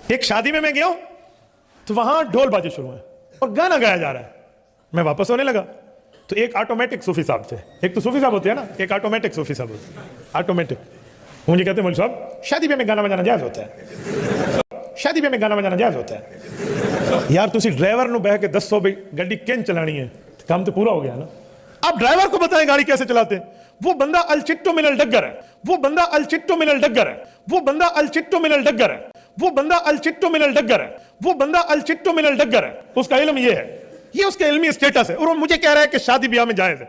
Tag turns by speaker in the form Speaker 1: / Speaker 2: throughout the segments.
Speaker 1: ایک شادی میں گیا ہوں تو وہاں ڈھول بازی شروع ہے اور گانا گایا جا رہا ہے. میں واپس ہونے لگا تو ایک آٹومیٹک صوفی صاحب تھے. ایک تو صوفی صاحب ہوتے ہیں نا, ایک آٹومیٹک صوفی صاحب ہوتے ہیں. آٹومیٹک مجھے کہتے ہیں مولوی صاحب شادی میں گانا بجانا جائز ہوتا ہے, شادی میں گانا بجانا جائز ہوتا ہے. یار تسی ڈرائیور نو بہ کے دسو بھئی گاڑی کین چلانی ہے, کام تو پورا ہو گیا نا. اب ڈرائیور کو بتائیں گاڑی کیسے چلاتے ہیں. وہ بندہ الچٹو من الڈگر ہے, وہ بندہ الچٹو من الڈگر ہے, وہ بندہ الچٹو من الڈگر ہے, وہ بندہ الچٹو من الڈگر ہے, وہ بندہ الچٹو من الڈگر ہے. اس کا علم یہ ہے, یہ اس کا علمی اسٹیٹس ہے, اور وہ مجھے کہہ رہا ہے کہ شادی بیاہ میں جائز ہے.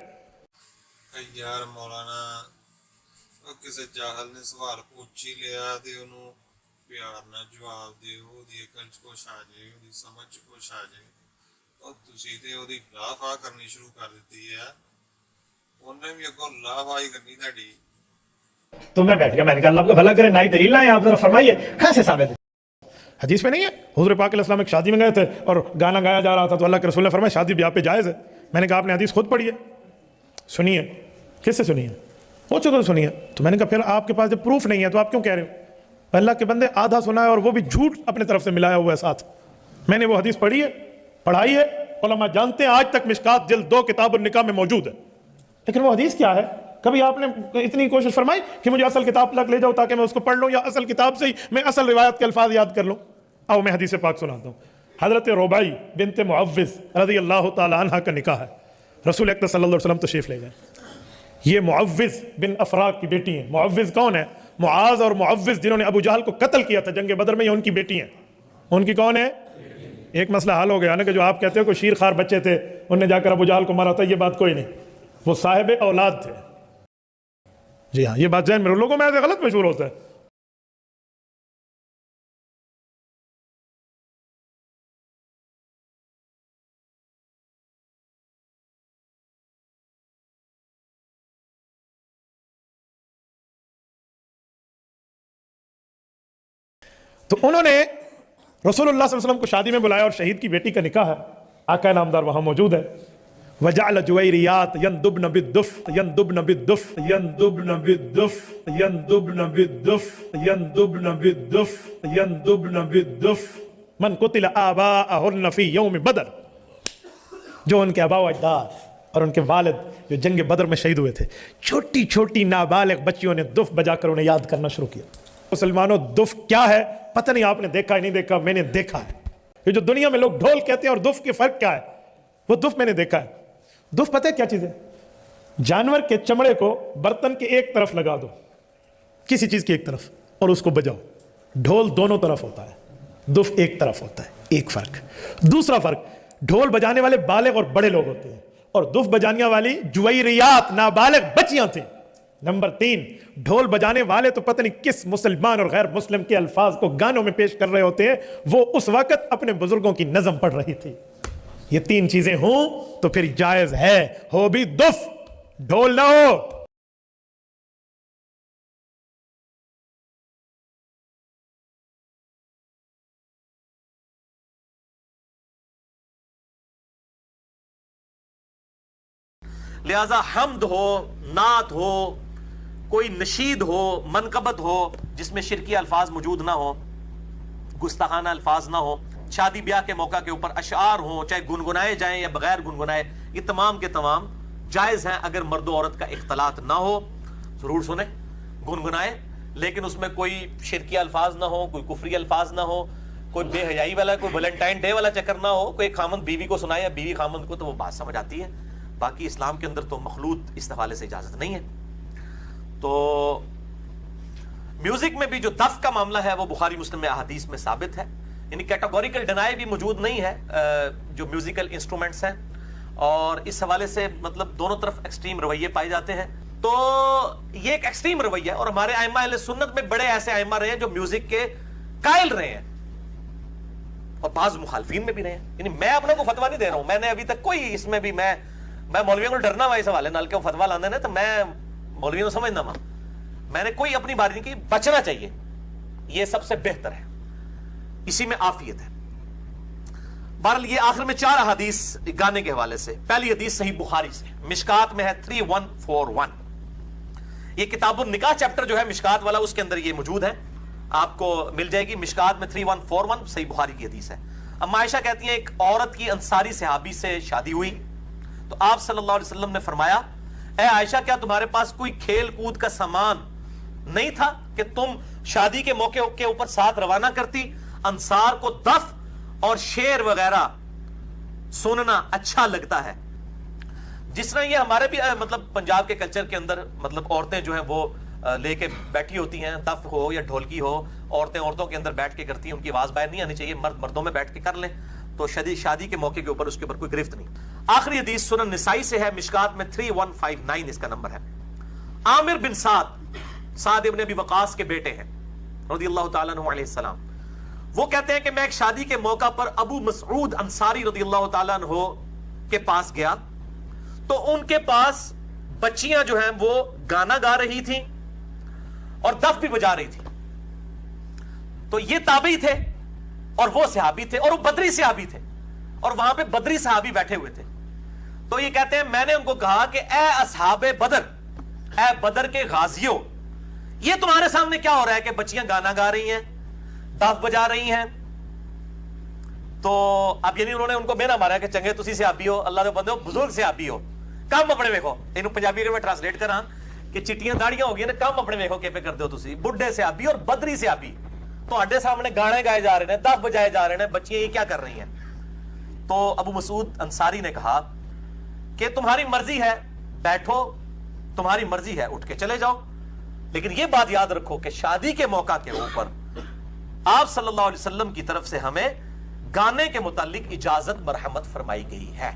Speaker 2: یار مولانا کسی جاہل نے سوال پوچھی لیا دے انہوں پیار نہ جواب دے وہ دی اکل کوش آ جائے وہ دی سمجھ کوش آ جائے اور تسی تے وہ دی لافا کرنی شروع کر دیتی ہے. انہیں بھی اگو لافا ہی کرنی تھا.
Speaker 1: تو میں بیٹھ گیا, میں نے کہا اللہ آپ کو بھلا کرے, نئی دلیل لائیں آپ ذرا فرمائیے کہاں سے ثابت ہے. حدیث میں نہیں ہے حضور پاک علیہ السلام ایک شادی میں گئے تھے اور گانا گایا جا رہا تھا تو اللہ کے رسول نے فرمایا شادی بیاہ پہ جائز ہے. میں نے کہا آپ نے حدیث خود پڑھی ہے, سنیے. کس سے سنی ہے؟ وہ چلو سنیے. تو میں نے کہا پھر آپ کے پاس جب پروف نہیں ہے تو آپ کیوں کہہ رہے ہو؟ اللہ کے بندے آدھا سنا ہے اور وہ بھی جھوٹ اپنے طرف سے ملایا ہوا ہے ساتھ. میں نے وہ حدیث پڑھی ہے, پڑھائی ہے, علماء جانتے ہیں, آج تک مشکات جلد 2 کتاب النکاح میں موجود ہے. لیکن وہ حدیث کیا ہے؟ کبھی آپ نے اتنی کوشش فرمائی کہ مجھے اصل کتاب تک لے جاؤ تاکہ میں اس کو پڑھ لوں, یا اصل کتاب سے ہی میں اصل روایت کے الفاظ یاد کر لوں؟ آؤ میں حدیث پاک سناتا ہوں. حضرت ربائی بنت معوذ رضی اللہ تعالی عنہ کا نکاح ہے. رسول اکرم صلی اللہ علیہ وسلم تشریف لے گئے. یہ معوذ بن افراق کی بیٹی ہیں. معوذ کون ہے؟ معاذ اور معوذ جنہوں نے ابو جہل کو قتل کیا تھا جنگ بدر میں, یہ ان کی بیٹی ہیں. ان کی کون ہے؟ ایک مسئلہ حل ہو گیا نا کہ جو آپ کہتے ہو کہ شیر خار بچے تھے انہوں نے جا کر ابو جہل کو مارا تھا, یہ بات کوئی نہیں, وہ صاحب اولاد تھے. جی ہاں, یہ بات ذہن میں لوگوں میں ایسے غلط مشہور ہوتا ہے. تو انہوں نے رسول اللہ صلی اللہ علیہ وسلم کو شادی میں بلایا اور شہید کی بیٹی کا نکاح ہے. آقا نامدار وہاں موجود ہے. وجعل جویریات یندبن بالدف یندبن بالدف یندبن بالدف یندبن بالدف یندبن بالدف یندبن بالدف من قتل آباءہن فی یوم بدر. جو ان کے آباء و اجداد اور ان کے والد جو جنگ بدر میں شہید ہوئے تھے, چھوٹی چھوٹی نابالغ بچیوں نے دف بجا کر انہیں یاد کرنا شروع کیا. مسلمانوں دف کیا ہے پتہ نہیں, آپ نے دیکھا ہے نہیں دیکھا, میں نے دیکھا ہے. یہ جو دنیا میں لوگ ڈھول کہتے ہیں اور دف کے فرق کیا ہے, وہ دف میں نے دیکھا ہے. دف پتہ ہے کیا چیز ہے؟ جانور کے چمڑے کو برتن کے ایک طرف لگا دو, کسی چیز کی ایک طرف, اور اس کو بجاؤ. ڈھول دونوں طرف ہوتا ہے, دف ایک طرف ہوتا ہے. ایک فرق. دوسرا فرق, ڈھول بجانے والے بالغ اور بڑے لوگ ہوتے ہیں اور دف بجانے والی جویریات نابالغ بچیاں تھیں. نمبر 3, ڈھول بجانے والے تو پتہ نہیں کس مسلمان اور غیر مسلم کے الفاظ کو گانوں میں پیش کر رہے ہوتے ہیں, وہ اس وقت اپنے بزرگوں کی نظم پڑھ رہی تھی. یہ 3 چیزیں ہوں تو پھر جائز ہے, ہو بھی دف, ڈھول نہ ہو.
Speaker 3: لہذا حمد ہو, نعت ہو, کوئی نشید ہو, منقبت ہو جس میں شرکی الفاظ موجود نہ ہو, گستاخانہ الفاظ نہ ہو, شادی بیاہ کے موقع کے اوپر اشعار ہوں چاہے گنگنائے جائیں یا بغیر گنگنائے, یہ تمام کے تمام جائز ہیں اگر مرد و عورت کا اختلاط نہ ہو. ضرور سنیں, گنگنائے, لیکن اس میں کوئی شرکی الفاظ نہ ہو, کوئی کفری الفاظ نہ ہو, کوئی بے حیائی والا, کوئی ویلنٹائن ڈے والا چکر نہ ہو, کوئی خامند بیوی کو سنائے یا بیوی خامند کو, تو وہ بات سمجھ آتی ہے. باقی اسلام کے اندر تو مخلوط اس حوالے سے اجازت نہیں ہے. تو میوزک میں بھی جو دف کا معاملہ ہے وہ بخاری مسلم میں احادیث میں ثابت ہے, یعنی کیٹاگوریکل ڈینائی بھی موجود نہیں ہے جو میوزیکل انسٹرومنٹس ہیں, اور اس حوالے سے مطلب دونوں طرف ایکسٹریم رویے پائے جاتے ہیں. تو یہ ایک ایکسٹریم رویہ ہے, اور ہمارے ائمہ اہل سنت میں بڑے ایسے ائمہ رہے ہیں جو میوزک کے قائل رہے ہیں, اور بعض مخالفین میں بھی رہے ہیں. یعنی میں اپنا کو فتویٰ نہیں دے رہا ہوں, میں نے ابھی تک کوئی اس میں بھی میں مولویوں کو ڈرنا ہوا اس حوالے نال کہ وہ فتویٰ لاندے نے تو میں مولویوں کو سمجھنا وا, میں نے کوئی اپنی بات نہیں کی. بچنا چاہیے, یہ سب سے بہتر ہے, اسی میں عافیت ہے. بہرحال یہ آخر میں 4 احادیث گانے کے حوالے سے. پہلی حدیث صحیح بخاری سے, مشکات میں ہے 3141. یہ کتاب النکاح چیپٹر جو ہے مشکات والا, اس کے اندر یہ موجود ہے. آپ کو مل جائے گی مشکات میں 3141 صحیح بخاری کی حدیث ہے. اما عائشہ کہتی ہیں ایک عورت کی انصاری صحابی سے شادی ہوئی تو آپ صلی اللہ علیہ وسلم نے فرمایا اے عائشہ کیا تمہارے پاس کوئی کھیل کود کا سامان نہیں تھا کہ تم شادی کے موقع کے اوپر ساتھ روانہ کرتی؟ انصار کو دف اور شعر وغیرہ سننا اچھا لگتا ہے. جس طرح یہ ہمارے بھی مطلب پنجاب کے کلچر کے اندر مطلب عورتیں جو ہیں وہ لے کے بیٹھی ہوتی ہیں, دف ہو یا ڈھولکی ہو, عورتیں عورتوں کے اندر بیٹھ کے کرتی ہیں, ان کی آواز باہر نہیں آنی چاہیے, مرد مردوں میں بیٹھ کے کر لیں تو شادی کے موقع کے اوپر اس کے اوپر کوئی گرفت نہیں. آخری حدیث سنن نسائی سے ہے, مشکات میں 3159 اس کا نمبر ہے. عامر بن سعد ابن ابی وقاص کے بیٹے ہیں رضی اللہ تعالیٰ عنہ علیہ السلام. وہ کہتے ہیں کہ میں ایک شادی کے موقع پر ابو مسعود انصاری رضی اللہ تعالیٰ عنہ کے پاس گیا تو ان کے پاس بچیاں جو ہیں وہ گانا گا رہی تھیں اور دف بھی بجا رہی تھی. تو یہ تابعی تھے اور وہ صحابی تھے اور وہ بدری صحابی تھے اور وہاں پہ بدری صحابی بیٹھے ہوئے تھے. تو یہ کہتے ہیں میں نے ان کو کہا کہ اے اصحاب بدر, اے بدر کے غازیوں, یہ تمہارے سامنے کیا ہو رہا ہے کہ بچیاں گانا گا رہی ہیں, دف بجا رہی ہیں؟ تو اب یعنی انہوں نے ان کو مینا مارا کہ چنگے تسی صحابی ہو, اللہ دے بندے ہو, بزرگ صحابی ہو, کم اپنے ویکھو. انہوں پنجابی میں ٹرانسلیٹ کراں کہ چٹیاں داڑیاں ہو گئی نا, کم اپنے ویکھو کہ پہ کر دو تسی. بڈھے صحابی اور بدری صحابی تواڈے سامنے گانے گائے جا رہے ہیں, دف بجائے جا رہے ہیں, بچیاں یہ کیا کر رہی ہیں؟ تو ابو مسعود انصاری نے کہا کہ تمہاری مرضی ہے بیٹھو, تمہاری مرضی ہے اٹھ کے چلے جاؤ, لیکن یہ بات یاد رکھو کہ شادی کے موقع کے اوپر آپ صلی اللہ علیہ وسلم کی طرف سے ہمیں گانے کے متعلق اجازت مرحمت فرمائی گئی ہے.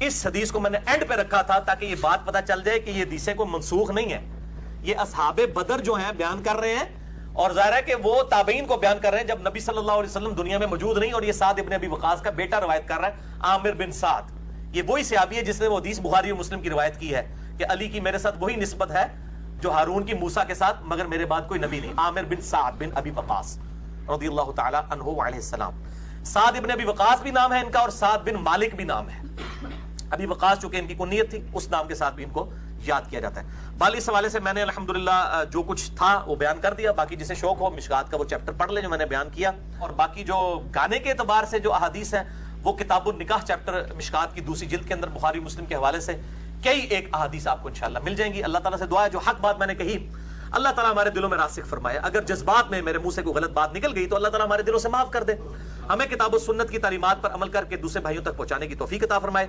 Speaker 3: اس حدیث کو میں نے اینڈ پہ رکھا تھا تاکہ یہ بات پتہ چل جائے کہ یہ حدیثیں کوئی منسوخ نہیں ہے. یہ اصحاب بدر جو ہیں بیان کر رہے ہیں اور ظاہر ہے کہ وہ تابعین کو بیان کر رہے ہیں جب نبی صلی اللہ علیہ وسلم دنیا میں موجود نہیں, اور یہ سعد ابن ابی وقاص کا بیٹا روایت کر رہا ہے, عامر بن سعد. یہ وہی صحابی ہے جس نے وہ حدیث بخاری اور مسلم کی روایت کی ہے کہ علی کی میرے ساتھ وہی نسبت ہے جو ہارون کی موسیٰ کے ساتھ, مگر میرے بعد کوئی نبی نہیں. عامر بن سعد بن ابی وقاص رضی اللہ تعالی عنہ علیہ السلام. سعد ابن ابی وقاص بھی نام ہے ان کا اور سعد بن مالک بھی نام ہے. ابی وقاص چونکہ ان کی کنیت تھی, اس نام کے ساتھ بھی ان کو یاد کیا جاتا ہے. بال اس حوالے سے میں نے الحمدللہ جو کچھ تھا وہ بیان کر دیا. باقی جسے شوق ہو مشکات کا وہ چیپٹر پڑھ لیں جو میں نے بیان کیا, اور باقی جو گانے کے اعتبار سے جو احادیث ہیں وہ کتاب النکاح چیپٹر مشکات کی دوسری جلد کے اندر بخاری مسلم کے حوالے سے کئی ایک احادیث آپ کو انشاءاللہ مل جائیں گی. اللہ تعالیٰ سے دعا ہے جو حق بات میں نے کہی اللہ تعالیٰ ہمارے دلوں میں راسخ فرمائے. اگر جذبات میں میرے منہ سے کوئی غلط بات نکل گئی تو اللہ تعالیٰ ہمارے دلوں سے معاف کر دے. ہمیں کتاب و سنت کی تعلیمات پر عمل کر کے دوسرے بھائیوں تک پہنچانے کی توفیق عطا فرمائے.